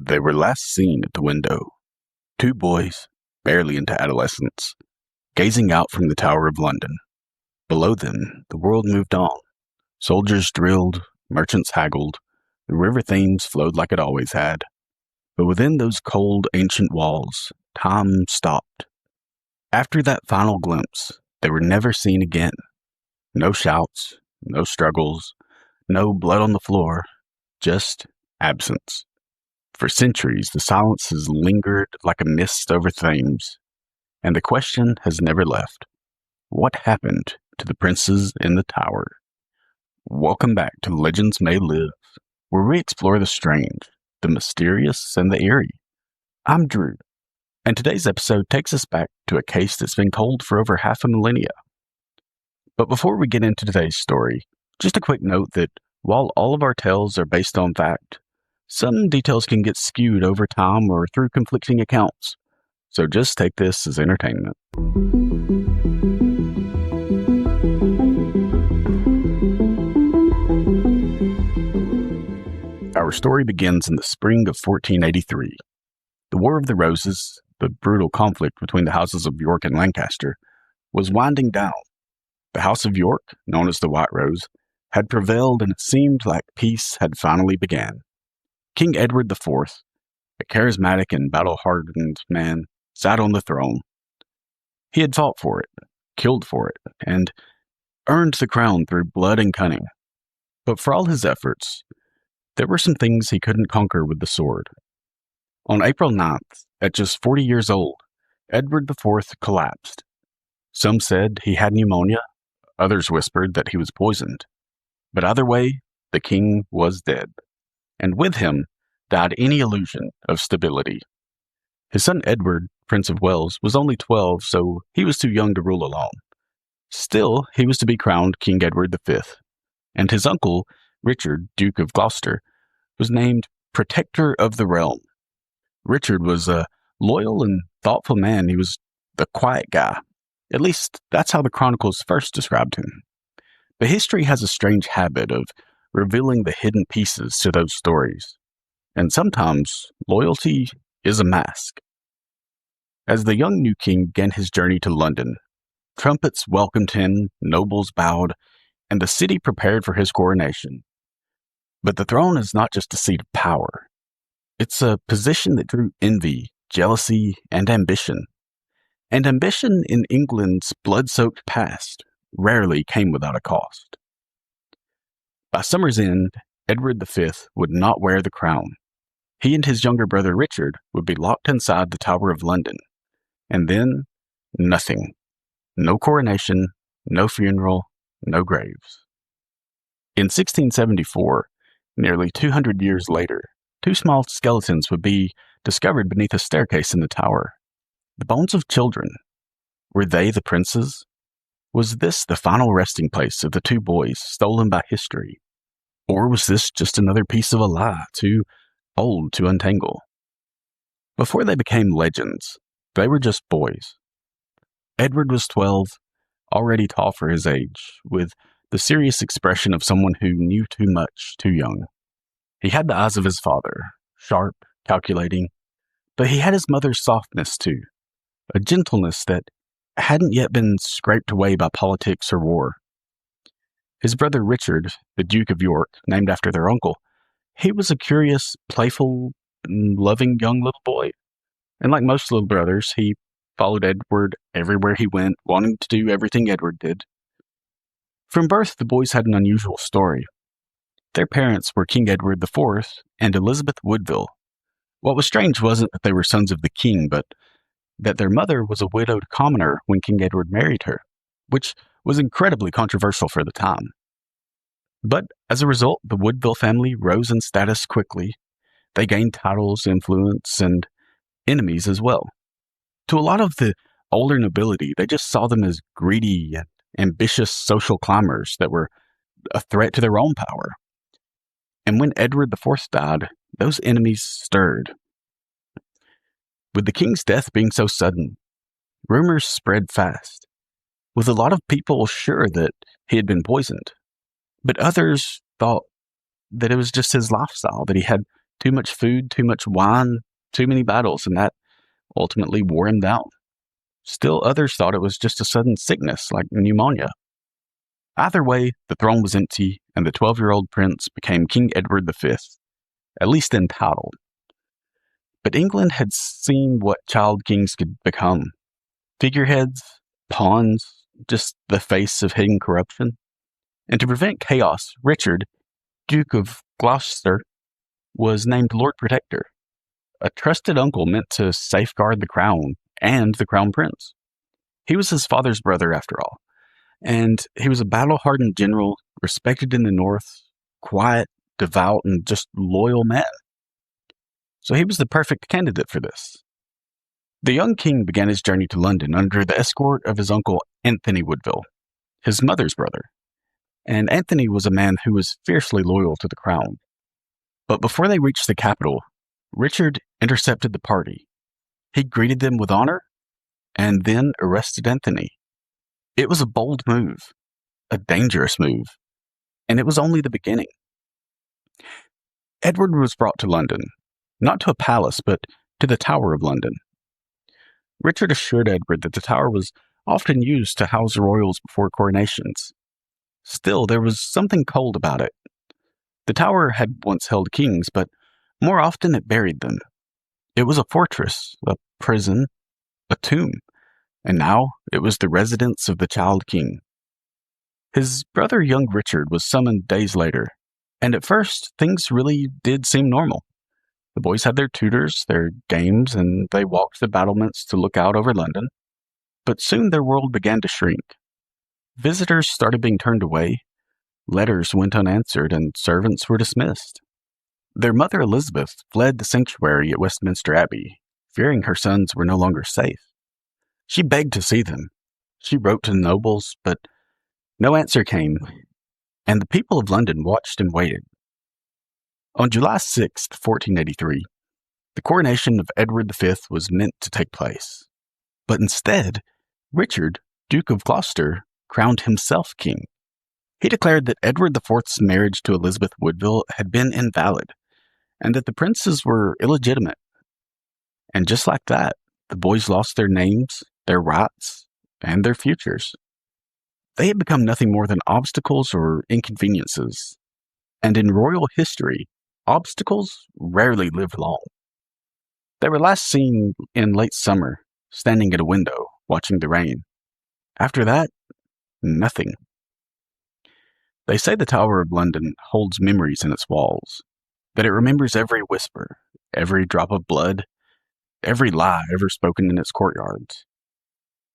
They were last seen at the window, two boys, barely into adolescence, gazing out from the Tower of London. Below them, the world moved on. Soldiers drilled, merchants haggled, the river Thames flowed like it always had. But within those cold, ancient walls, time stopped. After that final glimpse, they were never seen again. No shouts, no struggles, no blood on the floor, just absence. For centuries, the silence has lingered like a mist over Thames, and the question has never left. What happened to the princes in the tower? Welcome back to Legends May Live, where we explore the strange, the mysterious, and the eerie. I'm Drew, and today's episode takes us back to a case that's been cold for over half a millennia. But before we get into today's story, just a quick note that while all of our tales are based on fact, some details can get skewed over time or through conflicting accounts, so just take this as entertainment. Our story begins in the spring of 1483. The War of the Roses, the brutal conflict between the houses of York and Lancaster, was winding down. The House of York, known as the White Rose, had prevailed, and it seemed like peace had finally begun. King Edward IV, a charismatic and battle-hardened man, sat on the throne. He had fought for it, killed for it, and earned the crown through blood and cunning. But for all his efforts, there were some things he couldn't conquer with the sword. On April 9th, at just 40 years old, Edward IV collapsed. Some said he had pneumonia, others whispered that he was poisoned. But either way, the king was dead. And with him died any illusion of stability. His son Edward, Prince of Wales, was only 12, so he was too young to rule alone. Still, he was to be crowned King Edward V, and his uncle, Richard, Duke of Gloucester, was named Protector of the Realm. Richard was a loyal and thoughtful man. He was the quiet guy. At least, that's how the chronicles first described him. But history has a strange habit of revealing the hidden pieces to those stories. And sometimes, loyalty is a mask. As the young new king began his journey to London, trumpets welcomed him, nobles bowed, and the city prepared for his coronation. But the throne is not just a seat of power. It's a position that drew envy, jealousy, and ambition. And ambition in England's blood-soaked past rarely came without a cost. By summer's end, Edward V would not wear the crown. He and his younger brother Richard would be locked inside the Tower of London. And then, nothing. No coronation, no funeral, no graves. In 1674, nearly 200 years later, two small skeletons would be discovered beneath a staircase in the tower. The bones of children. Were they the princes? Was this the final resting place of the two boys stolen by history? Or was this just another piece of a lie, too old to untangle? Before they became legends, they were just boys. Edward was 12, already tall for his age, with the serious expression of someone who knew too much too young. He had the eyes of his father, sharp, calculating, but he had his mother's softness too, a gentleness that hadn't yet been scraped away by politics or war. His brother Richard, the Duke of York, named after their uncle, he was a curious, playful, loving young little boy. And like most little brothers, he followed Edward everywhere he went, wanting to do everything Edward did. From birth, the boys had an unusual story. Their parents were King Edward IV and Elizabeth Woodville. What was strange wasn't that they were sons of the king, but that their mother was a widowed commoner when King Edward married her, which was incredibly controversial for the time. But as a result, the Woodville family rose in status quickly. They gained titles, influence, and enemies as well. To a lot of the older nobility, they just saw them as greedy and ambitious social climbers that were a threat to their own power. And when Edward IV died, those enemies stirred. With the king's death being so sudden, rumors spread fast, with a lot of people sure that he had been poisoned. But others thought that it was just his lifestyle, that he had Too much food, too much wine, too many battles, and that ultimately wore him down. Still, others thought it was just a sudden sickness like pneumonia. Either way, the throne was empty, and the 12-year-old prince became King Edward V, at least in title. But England had seen what child kings could become. Figureheads, pawns, just the face of hidden corruption. And to prevent chaos, Richard, Duke of Gloucester, was named Lord Protector, a trusted uncle meant to safeguard the crown and the crown prince. He was his father's brother, after all, and he was a battle-hardened general, respected in the north, quiet, devout, and just loyal man. So he was the perfect candidate for this. The young king began his journey to London under the escort of his uncle Anthony Woodville, his mother's brother, and Anthony was a man who was fiercely loyal to the crown. But before they reached the capital, Richard intercepted the party. He greeted them with honor and then arrested Anthony. It was a bold move, a dangerous move, and it was only the beginning. Edward was brought to London, not to a palace, but to the Tower of London. Richard assured Edward that the Tower was often used to house royals before coronations. Still, there was something cold about it. The Tower had once held kings, but more often it buried them. It was a fortress, a prison, a tomb, and now it was the residence of the child king. His brother, young Richard, was summoned days later, and at first things really did seem normal. The boys had their tutors, their games, and they walked the battlements to look out over London. But soon their world began to shrink. Visitors started being turned away, letters went unanswered, and servants were dismissed. Their mother Elizabeth fled the sanctuary at Westminster Abbey, fearing her sons were no longer safe. She begged to see them. She wrote to the nobles, but no answer came, and the people of London watched and waited. On July 6, 1483, the coronation of Edward V was meant to take place. But instead, Richard, Duke of Gloucester, crowned himself king. He declared that Edward IV's marriage to Elizabeth Woodville had been invalid, and that the princes were illegitimate. And just like that, the boys lost their names, their rights, and their futures. They had become nothing more than obstacles or inconveniences. And in royal history, obstacles rarely live long. They were last seen in late summer, standing at a window, watching the rain. After that, nothing. They say the Tower of London holds memories in its walls, that it remembers every whisper, every drop of blood, every lie ever spoken in its courtyards.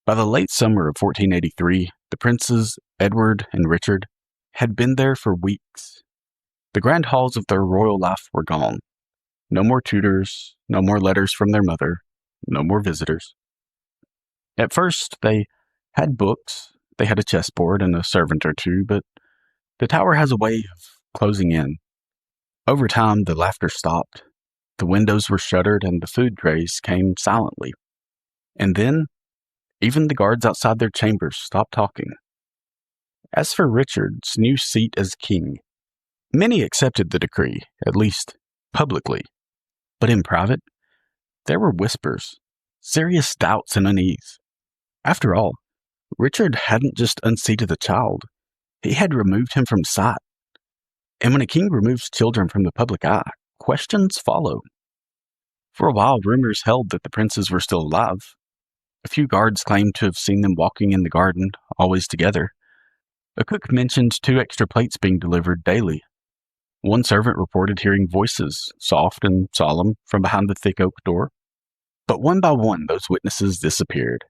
By the late summer of 1483, the princes, Edward and Richard, had been there for weeks. The grand halls of their royal life were gone. No more tutors, no more letters from their mother, no more visitors. At first, they had books, they had a chessboard and a servant or two, but the tower has a way of closing in. Over time, the laughter stopped, the windows were shuttered, and the food trays came silently. And then, even the guards outside their chambers stopped talking. As for Richard's new seat as king, many accepted the decree, at least publicly. But in private, there were whispers, serious doubts and unease. After all, Richard hadn't just unseated the child, he had removed him from sight. And when a king removes children from the public eye, questions follow. For a while, rumors held that the princes were still alive. A few guards claimed to have seen them walking in the garden, always together. A cook mentioned 2 extra plates being delivered daily. One servant reported hearing voices, soft and solemn, from behind the thick oak door. But one by one, those witnesses disappeared.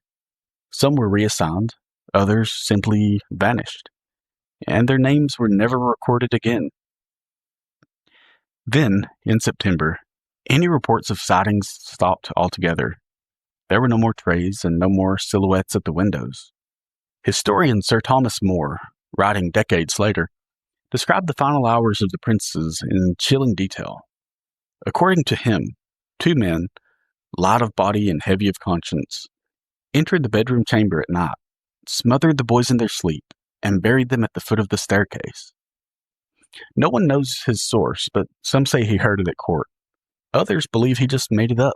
Some were reassigned, others simply vanished, and their names were never recorded again. Then, in September, any reports of sightings stopped altogether. There were no more trays and no more silhouettes at the windows. Historian Sir Thomas More, writing decades later, described the final hours of the princes in chilling detail. According to him, 2 men, light of body and heavy of conscience, entered the bedroom chamber at night, smothered the boys in their sleep, and buried them at the foot of the staircase. No one knows his source, but some say he heard it at court. Others believe he just made it up.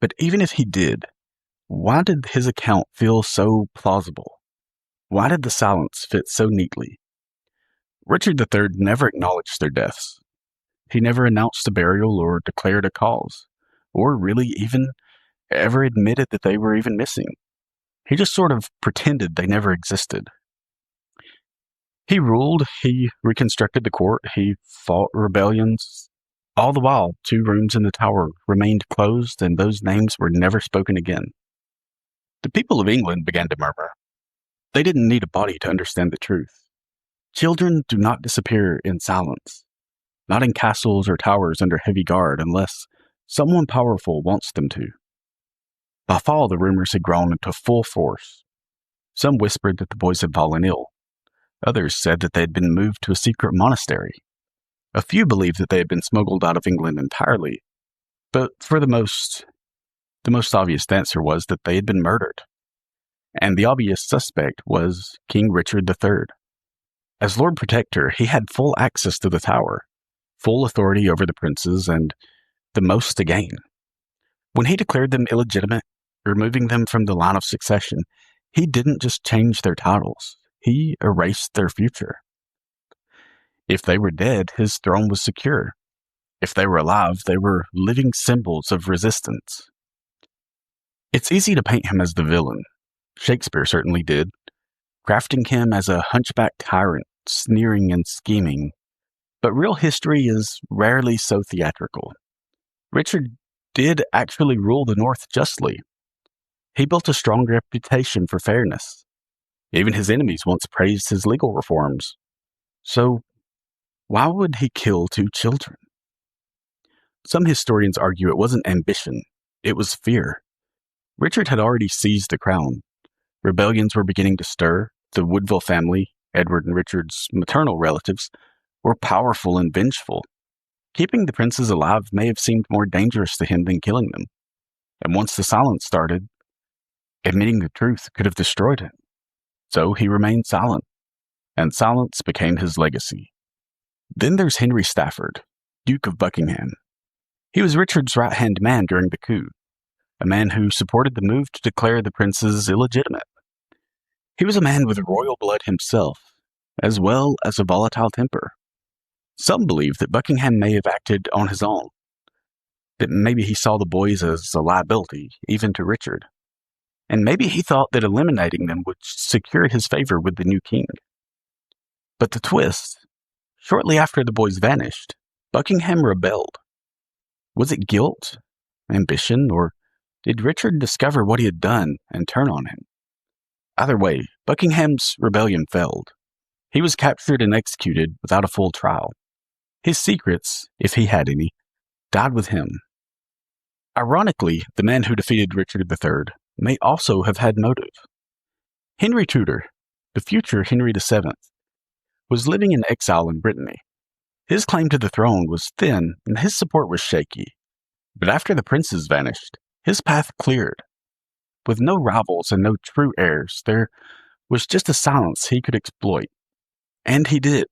But even if he did, why did his account feel so plausible? Why did the silence fit so neatly? Richard III never acknowledged their deaths. He never announced a burial or declared a cause, or really even ever admitted that they were even missing. He just sort of pretended they never existed. He ruled, he reconstructed the court, he fought rebellions. All the while, 2 rooms in the tower remained closed and those names were never spoken again. The people of England began to murmur. They didn't need a body to understand the truth. Children do not disappear in silence, not in castles or towers under heavy guard unless someone powerful wants them to. By fall, the rumors had grown into full force. Some whispered that the boys had fallen ill. Others said that they had been moved to a secret monastery. A few believed that they had been smuggled out of England entirely, but for the most obvious answer was that they had been murdered. And the obvious suspect was King Richard III. As Lord Protector, he had full access to the tower, full authority over the princes, and the most to gain. When he declared them illegitimate, removing them from the line of succession, he didn't just change their titles, he erased their future. If they were dead, his throne was secure. If they were alive, they were living symbols of resistance. It's easy to paint him as the villain. Shakespeare certainly did, crafting him as a hunchback tyrant, sneering and scheming. But real history is rarely so theatrical. Richard did actually rule the North justly. He built a strong reputation for fairness. Even his enemies once praised his legal reforms. So, why would he kill 2 children? Some historians argue it wasn't ambition, it was fear. Richard had already seized the crown. Rebellions were beginning to stir. The Woodville family, Edward and Richard's maternal relatives, were powerful and vengeful. Keeping the princes alive may have seemed more dangerous to him than killing them. And once the silence started, admitting the truth could have destroyed him. So he remained silent, and silence became his legacy. Then there's Henry Stafford, Duke of Buckingham. He was Richard's right-hand man during the coup, a man who supported the move to declare the princes illegitimate. He was a man with royal blood himself, as well as a volatile temper. Some believe that Buckingham may have acted on his own, that maybe he saw the boys as a liability, even to Richard, and maybe he thought that eliminating them would secure his favor with the new king. But the twist, shortly after the boys vanished, Buckingham rebelled. Was it guilt, ambition, or did Richard discover what he had done and turn on him? Either way, Buckingham's rebellion failed. He was captured and executed without a full trial. His secrets, if he had any, died with him. Ironically, the man who defeated Richard III may also have had motive. Henry Tudor, the future Henry VII, was living in exile in Brittany. His claim to the throne was thin and his support was shaky. But after the princes vanished, his path cleared. With no rivals and no true heirs, there was just a silence he could exploit. And he did.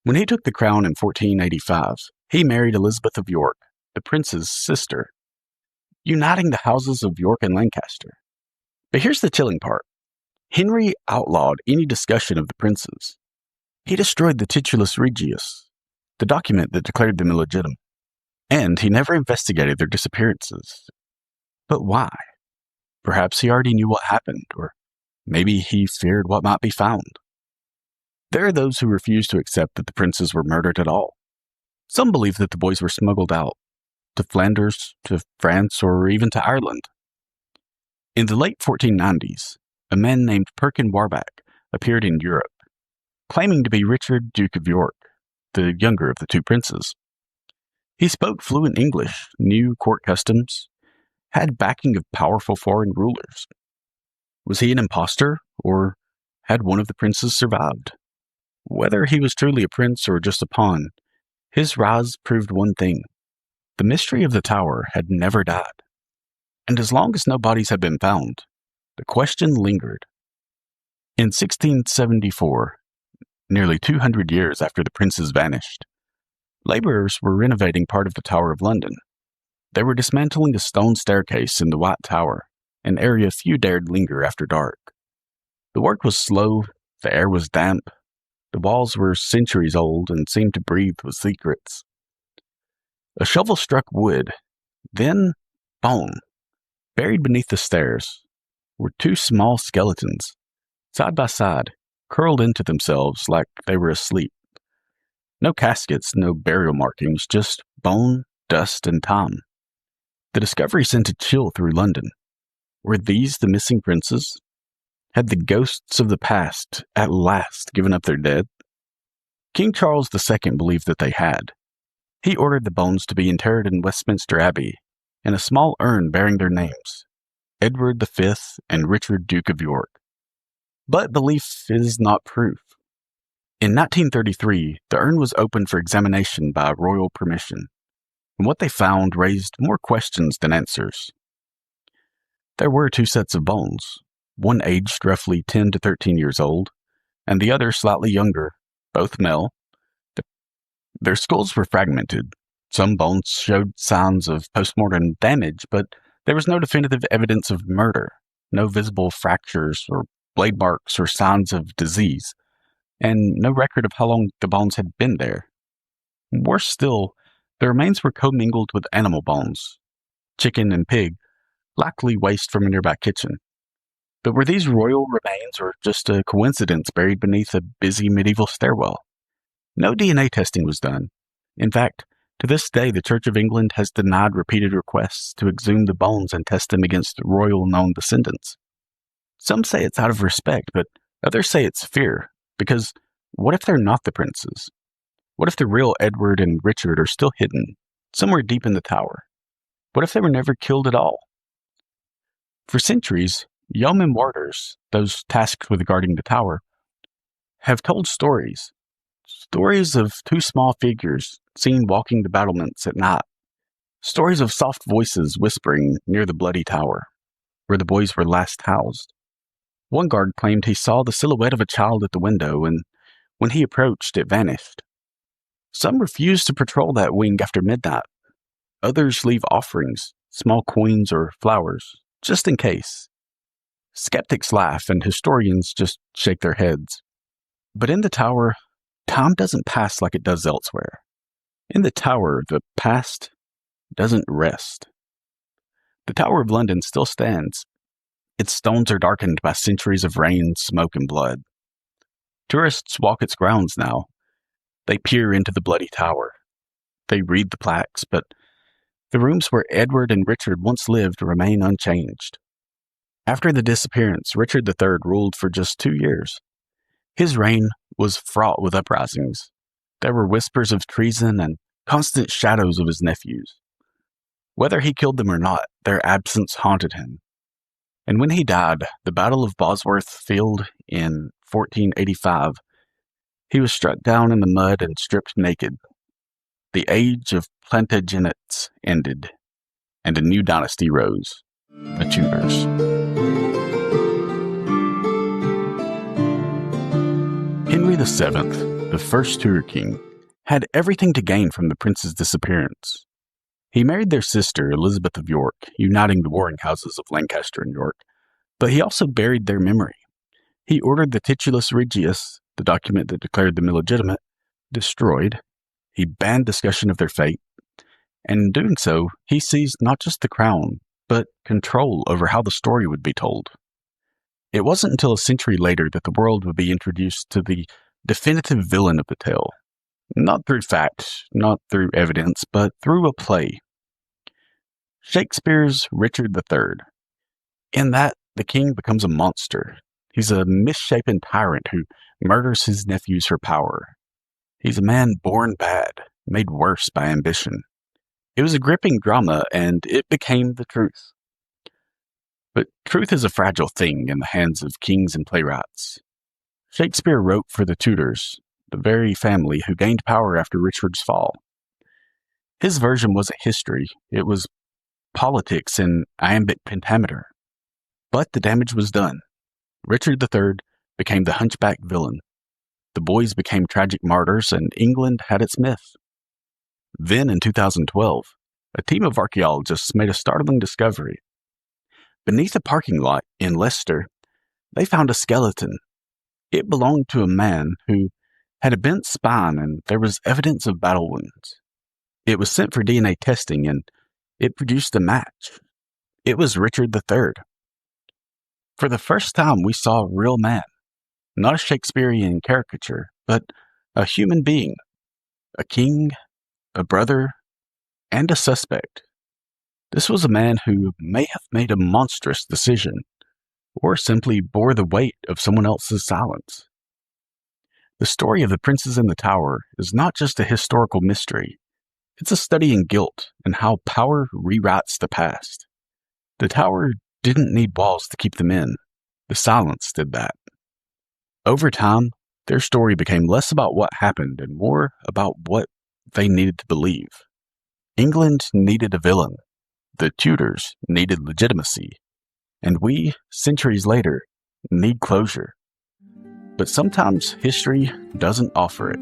When he took the crown in 1485, he married Elizabeth of York, the prince's sister, uniting the houses of York and Lancaster. But here's the chilling part. Henry outlawed any discussion of the princes. He destroyed the Titulus Regius, the document that declared them illegitimate, and he never investigated their disappearances. But why? Perhaps he already knew what happened, or maybe he feared what might be found. There are those who refuse to accept that the princes were murdered at all. Some believe that the boys were smuggled out, to Flanders, to France, or even to Ireland. In the late 1490s, a man named Perkin Warbeck appeared in Europe, claiming to be Richard, Duke of York, the younger of the 2 princes. He spoke fluent English, knew court customs, had backing of powerful foreign rulers. Was he an impostor, or had one of the princes survived? Whether he was truly a prince or just a pawn, his rise proved one thing. The mystery of the tower had never died. And as long as no bodies had been found, the question lingered. In 1674, nearly 200 years after the princes vanished, Laborers were renovating part of the Tower of London. They were dismantling a stone staircase in the White Tower, an area few dared linger after dark. The work was slow, the air was damp, the walls were centuries old and seemed to breathe with secrets. A shovel struck wood, then bone. Buried beneath the stairs were two small skeletons, side by side, curled into themselves like they were asleep. No caskets, no burial markings, just bone, dust, and time. The discovery sent a chill through London. Were these the missing princes? Had the ghosts of the past at last given up their dead? King Charles II believed that they had. He ordered the bones to be interred in Westminster Abbey, in a small urn bearing their names, Edward V and Richard, Duke of York. But belief is not proof. In 1933, the urn was opened for examination by royal permission, and what they found raised more questions than answers. There were two sets of bones, one aged roughly 10 to 13 years old, and the other slightly younger, both male. Their skulls were fragmented. Some bones showed signs of postmortem damage, but there was no definitive evidence of murder, no visible fractures or blade marks or signs of disease, and no record of how long the bones had been there. Worse still, the remains were commingled with animal bones, chicken and pig, likely waste from a nearby kitchen. But were these royal remains or just a coincidence buried beneath a busy medieval stairwell? No DNA testing was done. In fact, to this day, the Church of England has denied repeated requests to exhume the bones and test them against royal known descendants. Some say it's out of respect, but others say it's fear, because what if they're not the princes? What if the real Edward and Richard are still hidden, somewhere deep in the tower? What if they were never killed at all? For centuries, yeoman warders, those tasked with guarding the tower, have told stories of two small figures seen walking the battlements at night, stories of soft voices whispering near the bloody tower, where the boys were last housed. One guard claimed he saw the silhouette of a child at the window, and when he approached, it vanished. Some refused to patrol that wing after midnight. Others leave offerings, small coins or flowers, just in case. Skeptics laugh and historians just shake their heads. But in the tower, time doesn't pass like it does elsewhere. In the tower, the past doesn't rest. The Tower of London still stands. Its stones are darkened by centuries of rain, smoke, and blood. Tourists walk its grounds now. They peer into the bloody tower. They read the plaques, but the rooms where Edward and Richard once lived remain unchanged. After the disappearance, Richard III ruled for just 2 years. His reign was fraught with uprisings. There were whispers of treason and constant shadows of his nephews. Whether he killed them or not, their absence haunted him. And when he died, the Battle of Bosworth Field in 1485, he was struck down in the mud and stripped naked. The age of Plantagenets ended, and a new dynasty rose, the Tudors. Henry VII, the first Tudor king, had everything to gain from the prince's disappearance. He married their sister, Elizabeth of York, uniting the warring houses of Lancaster and York, but he also buried their memory. He ordered the Titulus Regius, the document that declared them illegitimate, destroyed. He banned discussion of their fate, and in doing so, he seized not just the crown, but control over how the story would be told. It wasn't until a century later that the world would be introduced to the definitive villain of the tale. Not through fact, not through evidence, but through a play. Shakespeare's Richard III. In that, the king becomes a monster. He's a misshapen tyrant who murders his nephews for power. He's a man born bad, made worse by ambition. It was a gripping drama, and it became the truth. But truth is a fragile thing in the hands of kings and playwrights. Shakespeare wrote for the Tudors, the very family who gained power after Richard's fall. His version wasn't history, it was politics in iambic pentameter. But the damage was done. Richard III became the hunchback villain. The boys became tragic martyrs, and England had its myth. Then, in 2012, a team of archaeologists made a startling discovery. Beneath a parking lot in Leicester, they found a skeleton. It belonged to a man who had a bent spine and there was evidence of battle wounds. It was sent for DNA testing and it produced a match. It was Richard III. For the first time, we saw a real man, not a Shakespearean caricature, but a human being, a king, a brother, and a suspect. This was a man who may have made a monstrous decision, or simply bore the weight of someone else's silence. The story of the Princes in the Tower is not just a historical mystery. It's a study in guilt and how power rewrites the past. The tower didn't need walls to keep them in. The silence did that. Over time, their story became less about what happened and more about what they needed to believe. England needed a villain. The Tudors needed legitimacy. And we, centuries later, need closure. But sometimes history doesn't offer it.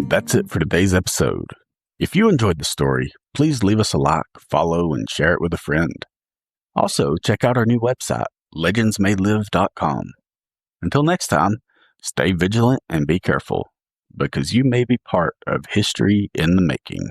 That's it for today's episode. If you enjoyed the story, please leave us a like, follow, and share it with a friend. Also, check out our new website, legendsmaylive.com. Until next time, stay vigilant and be careful, because you may be part of history in the making.